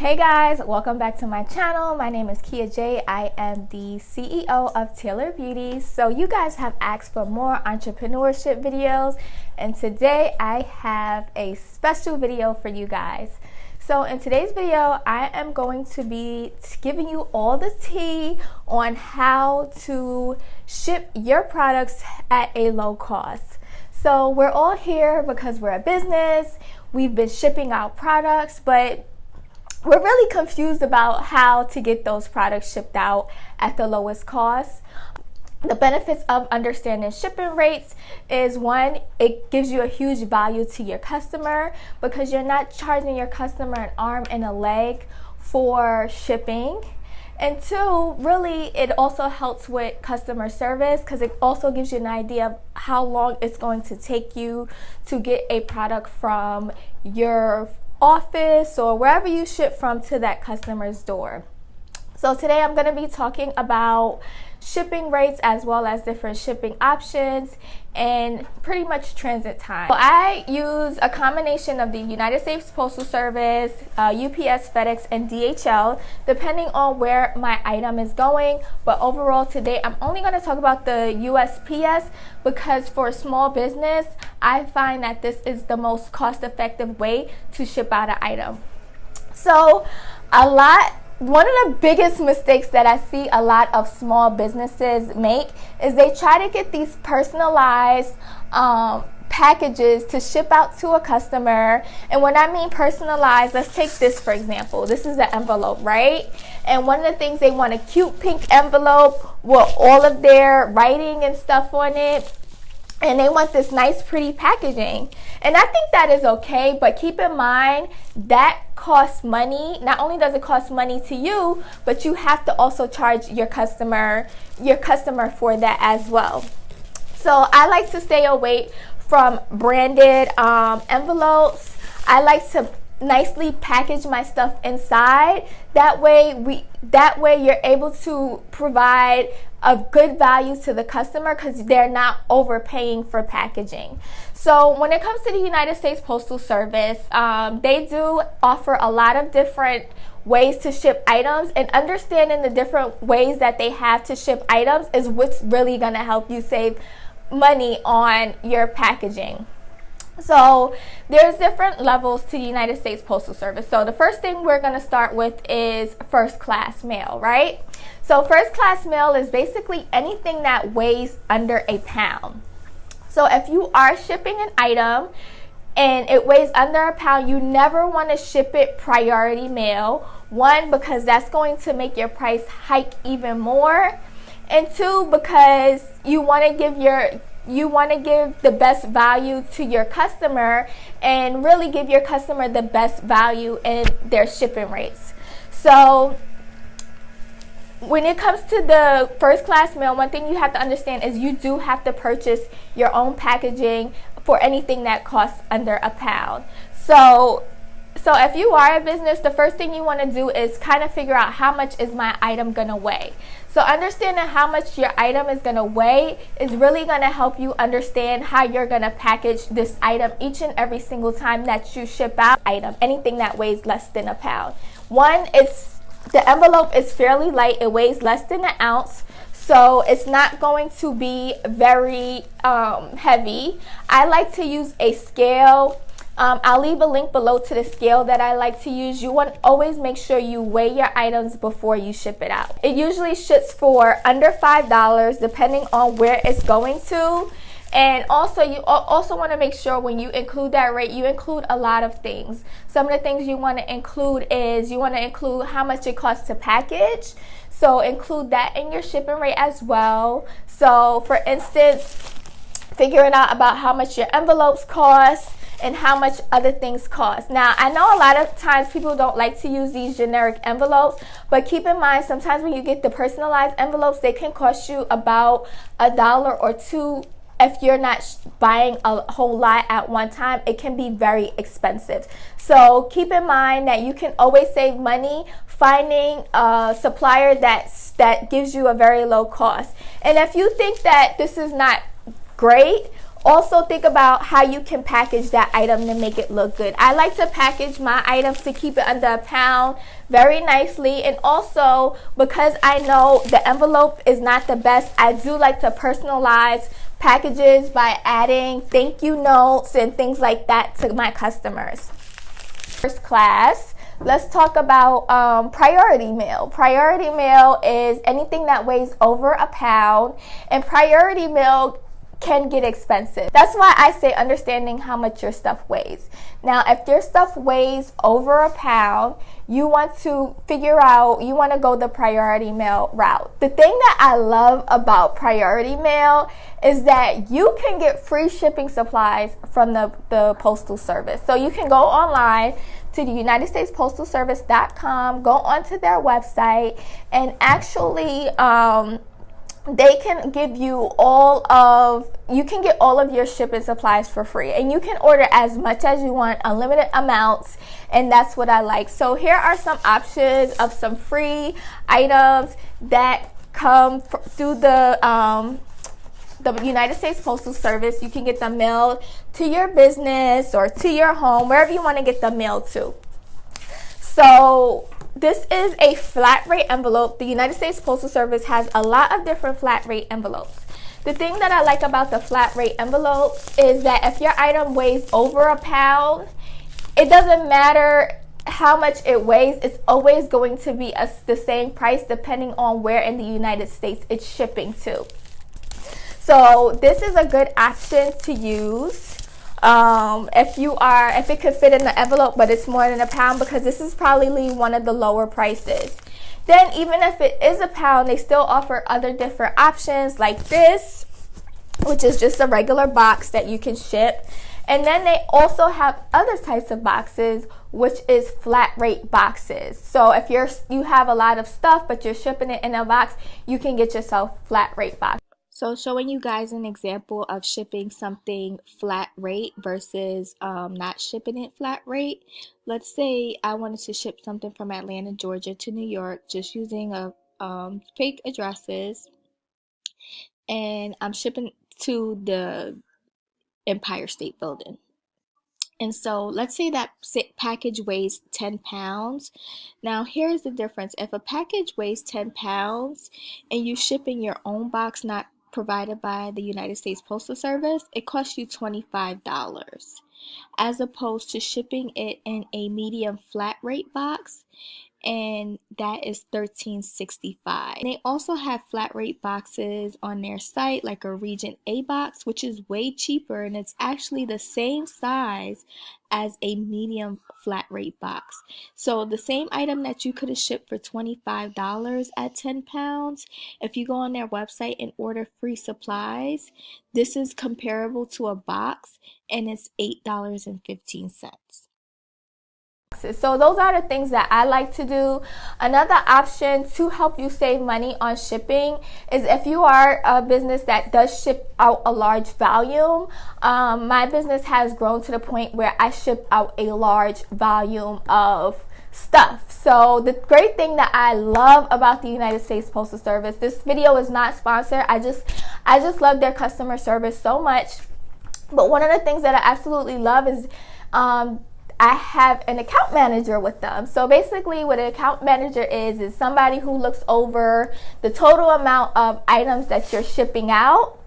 Hey guys, welcome back to my channel. My name is Kia J. I am the CEO of Taylor Beauty. So you guys have asked for more entrepreneurship videos, and today I have a special video for you guys. So in today's video, I am going to be giving you all the tea on how to ship your products at a low cost. So we're all here because we're a business. We've been shipping out products, but we're really confused about how to get those products shipped out at the lowest cost. The benefits of understanding shipping rates is, one, it gives you a huge value to your customer because you're not charging your customer an arm and a leg for shipping. And two, really, it also helps with customer service because it also gives you an idea of how long it's going to take you to get a product from your office or wherever you ship from to that customer's door. So today I'm going to be talking about shipping rates as well as different shipping options and pretty much transit time. So I use a combination of the United States Postal Service, UPS, FedEx, and DHL depending on where my item is going. But overall today I'm only going to talk about the USPS because for a small business I find that this is the most cost-effective way to ship out an item. So one of the biggest mistakes that I see a lot of small businesses make is they try to get these personalized packages to ship out to a customer. And when I mean personalized, let's take this for example. This is the envelope, right? And one of the things, they want a cute pink envelope with all of their writing and stuff on it. And they want this nice pretty packaging. And I think that is okay, but keep in mind that costs money. Not only does it cost money to you, but you have to also charge your customer for that as well. So I like to stay away from branded envelopes. I like to nicely package my stuff inside. That way you're able to provide a good value to the customer because they're not overpaying for packaging. So when it comes to the United States Postal Service, they do offer a lot of different ways to ship items, and understanding the different ways that they have to ship items is what's really going to help you save money on your packaging. So there's different levels to the United States Postal Service. So the first thing we're going to start with is first class mail, right? So first class mail is basically anything that weighs under a pound. So if you are shipping an item and it weighs under a pound, you never want to ship it priority mail. One, because that's going to make your price hike even more. And two, because you want to give the best value to your customer and really give your customer the best value in their shipping rates. So when it comes to the first class mail, one thing you have to understand is you do have to purchase your own packaging for anything that costs under a pound. So if you are a business, the first thing you want to do is kind of figure out how much is my item going to weigh. So understanding how much your item is going to weigh is really going to help you understand how you're going to package this item each and every single time that you ship out item, anything that weighs less than a pound. One, the envelope is fairly light. It weighs less than an ounce. So it's not going to be very heavy. I like to use a scale. I'll leave a link below to the scale that I like to use. You want to always make sure you weigh your items before you ship it out. It usually ships for under $5 depending on where it's going to. And also, you also want to make sure when you include that rate, you include a lot of things. Some of the things you want to include is you want to include how much it costs to package. So include that in your shipping rate as well. So for instance, figuring out about how much your envelopes cost and how much other things cost. Now, I know a lot of times people don't like to use these generic envelopes, but keep in mind sometimes when you get the personalized envelopes, they can cost you about $1 or $2. If you're not buying a whole lot at one time, it can be very expensive. So keep in mind that you can always save money finding a supplier that gives you a very low cost. And if you think that this is not great, Also think about how you can package that item to make it look good. I like to package my items to keep it under £1 very nicely, and also because I know the envelope is not the best, I do like to personalize packages by adding thank you notes and things like that to my customers. First class, let's talk about priority mail. Priority mail is anything that weighs over £1, and priority mail can get expensive. That's why I say understanding how much your stuff weighs. Now, if your stuff weighs over £1, you want to figure out, you want to go the priority mail route. The thing that I love about priority mail is that you can get free shipping supplies from the Postal Service. So you can go online to the UnitedStatesPostalService.com, go onto their website, and actually they can give you you can get all of your shipping supplies for free, and you can order as much as you want, unlimited amounts, and that's what I like. So here are some options of some free items that come through the United States Postal Service. You can get them mailed to your business or to your home, wherever you want to get them mailed to. So this is a flat rate envelope. The United States Postal Service has a lot of different flat rate envelopes. The thing that I like about the flat rate envelopes is that if your item weighs over £1, it doesn't matter how much it weighs, it's always going to be the same price depending on where in the United States it's shipping to. So this is a good option to use if it could fit in the envelope but it's more than £1, because this is probably one of the lower prices. Then even if it is £1, they still offer other different options like this, which is just a regular box that you can ship. And then they also have other types of boxes, which is flat rate boxes. So if you have a lot of stuff but you're shipping it in a box, you can get yourself flat rate box. So showing you guys an example of shipping something flat rate versus not shipping it flat rate. Let's say I wanted to ship something from Atlanta, Georgia to New York, just using fake addresses, and I'm shipping to the Empire State Building. And so let's say that package weighs 10 pounds. Now here's the difference. If a package weighs 10 pounds and you ship in your own box, not provided by the United States Postal Service, it costs you $25, as opposed to shipping it in a medium flat rate box, and that is $13.65. They also have flat rate boxes on their site, like a Region A box, which is way cheaper, and it's actually the same size as a medium flat rate box. So the same item that you could have shipped for $25 at 10 pounds, if you go on their website and order free supplies, this is comparable to a box, and it's $8.15. So those are the things that I like to do. Another option to help you save money on shipping is if you are a business that does ship out a large volume. My business has grown to the point where I ship out a large volume of stuff. So the great thing that I love about the United States Postal Service, this video is not sponsored, I just love their customer service so much. But one of the things that I absolutely love is I have an account manager with them. So basically what an account manager is somebody who looks over the total amount of items that you're shipping out.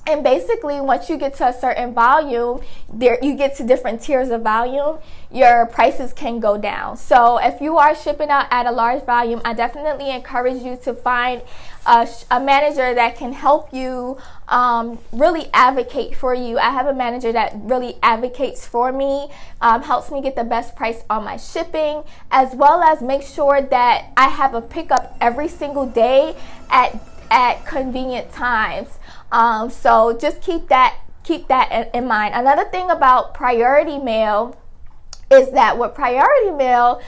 And basically once you get to a certain volume, you get to different tiers of volume, your prices can go down. So if you are shipping out at a large volume, I definitely encourage you to find a manager that can help you really advocate for you. I have a manager that really advocates for me, helps me get the best price on my shipping, as well as make sure that I have a pickup every single day at convenient times. So just keep that in mind. Another thing about priority mail is that with priority mail,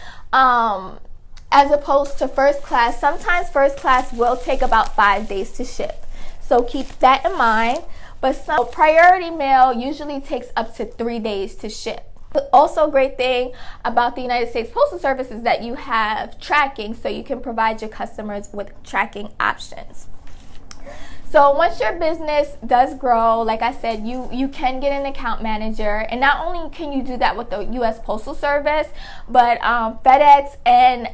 as opposed to first class, sometimes first class will take about 5 days to ship. So keep that in mind. But some priority mail usually takes up to 3 days to ship. Also, a great thing about the United States Postal Service is that you have tracking, so you can provide your customers with tracking options. So once your business does grow, like I said, you can get an account manager, and not only can you do that with the U.S. Postal Service, but FedEx and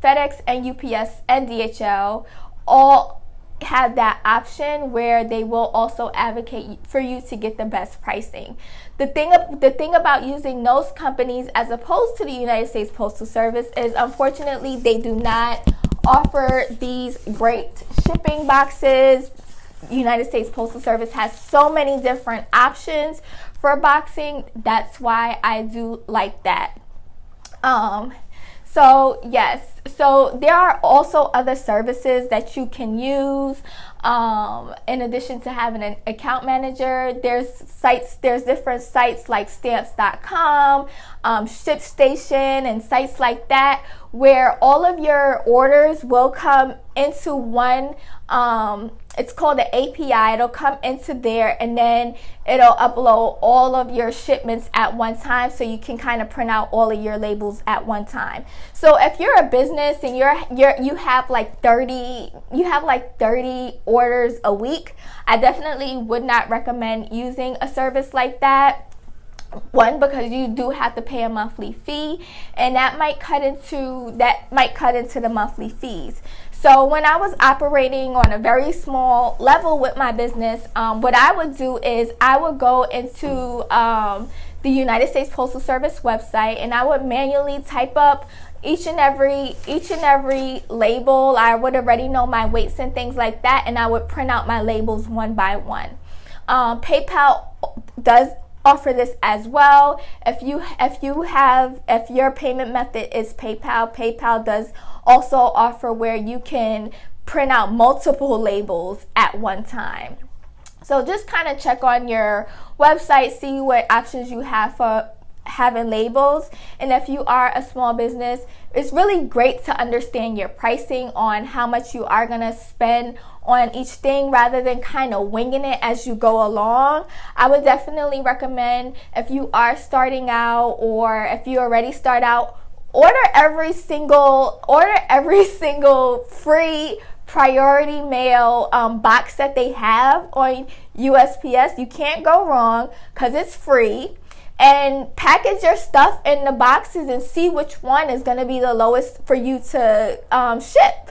UPS and DHL all have that option where they will also advocate for you to get the best pricing. The thing about using those companies as opposed to the United States Postal Service is, unfortunately, they do not offer these great shipping boxes. United States Postal Service has so many different options for boxing. That's why I do like that. So yes, so there are also other services that you can use in addition to having an account manager. There's different sites like stamps.com, ShipStation, and sites like that, where all of your orders will come into one, it's called the API. It'll come into there, and then it'll upload all of your shipments at one time, so you can kind of print out all of your labels at one time. So if you're a business and you have like 30 orders a week, I definitely would not recommend using a service like that. One, because you do have to pay a monthly fee, and that might cut into the monthly fees. So when I was operating on a very small level with my business, what I would do is I would go into the United States Postal Service website, and I would manually type up each and every label. I would already know my weights and things like that, and I would print out my labels one by one. PayPal does offer this as well. If your payment method is PayPal, PayPal does also offer where you can print out multiple labels at one time. So just kind of check on your website, see what options you have for having labels. And if you are a small business, it's really great to understand your pricing on how much you are going to spend on each thing, rather than kind of winging it as you go along. I would definitely recommend, if you are starting out, or if you already start out, order every single free priority mail box that they have on USPS. You can't go wrong because it's free. And package your stuff in the boxes and see which one is going to be the lowest for you to ship.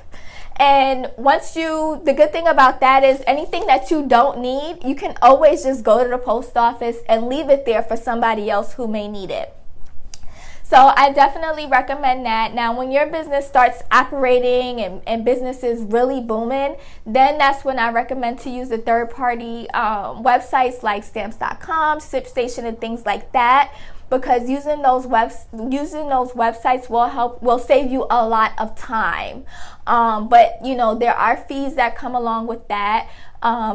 And the good thing about that is, anything that you don't need, you can always just go to the post office and leave it there for somebody else who may need it. So I definitely recommend that. Now, when your business starts operating and business is really booming, then that's when I recommend to use the third-party websites like stamps.com, ShipStation, and things like that, because using those websites will save you a lot of time. But there are fees that come along with that.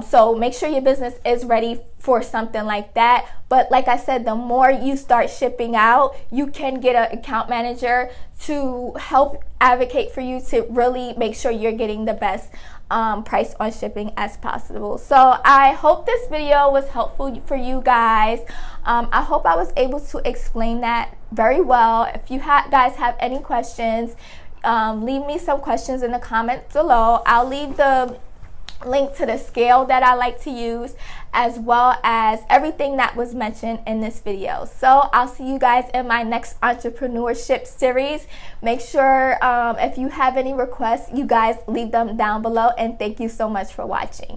So make sure your business is ready for something like that. But like I said, the more you start shipping out, you can get an account manager to help advocate for you to really make sure you're getting the best price on shipping as possible. So I hope this video was helpful for you guys. I hope I was able to explain that very well. If you guys have any questions, leave me some questions in the comments below. I'll leave the link to the scale that I like to use, as well as everything that was mentioned in this video. So I'll see you guys in my next entrepreneurship series. Make sure if you have any requests, you guys leave them down below, and thank you so much for watching.